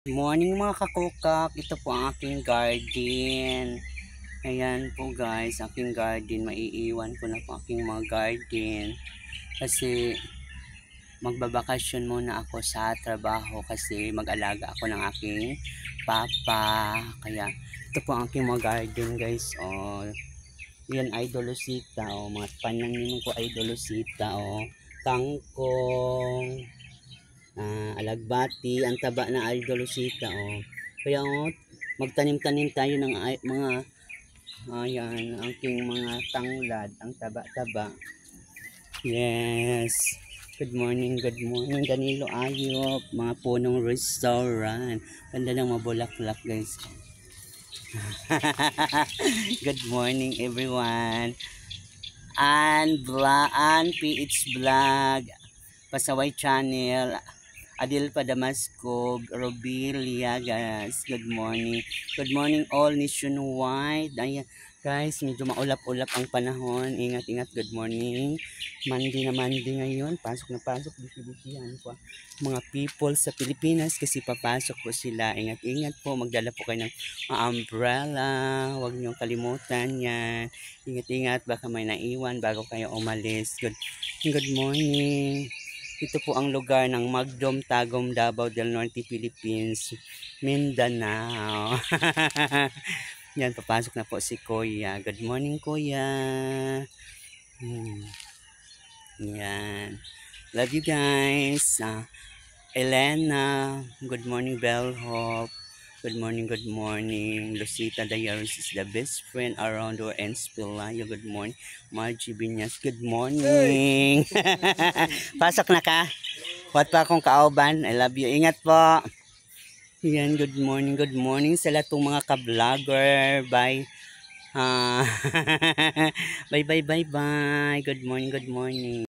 Good morning mga kakukak, ito po ang aking garden. Ayan po guys, aking garden, maiiwan ko na po aking mga garden. Kasi magbabakasyon muna ako sa trabaho kasi mag-alaga ako ng aking papa. Kaya ito po ang aking mga garden guys. Oh, yan ay dolosita. Oh, mga panangin ko ay dolosita. Oh, kangkong. Alagbati, ang taba na aldolosita, oh. Kaya oh, magtanim-tanim tayo ng mga ayan, aking mga tanglad, ang taba-taba. Yes. Good morning, Danilo Ayop, mga punong restaurant. Ganda ng mabulaklak, guys. Good morning, everyone. And PH Vlog, Pasaway Channel, Adil Padamasco, Robilia, guys. Good morning. Good morning all nationwide. Ayan, guys, medyo maulap-ulap ang panahon. Ingat-ingat. Good morning. Monday na Monday ngayon. Pasok na pasok. Bisi-bisihan po mga people sa Pilipinas kasi papasok po sila. Ingat-ingat po. Magdala po kayo ng umbrella. Huwag niyong kalimutan yan. Ingat-ingat. Baka may naiwan bago kayo umalis. Good morning. Ito po ang lugar ng Magdom, Tagum, Davao del Norte, Philippines, Mindanao. Yan, papasok na po si Kuya. Good morning, Kuya. Yan. Love you guys. Elena, good morning, Bellhop. Good morning, good morning. Lucita Diaries is the best friend around her and Spilayo. Good morning. Margie Binyas, good morning. Pasok na ka? What pa akong kauban? I love you. Ingat po. Yan, good morning sa lahat ng mga ka-vlogger. Bye. Bye. Good morning.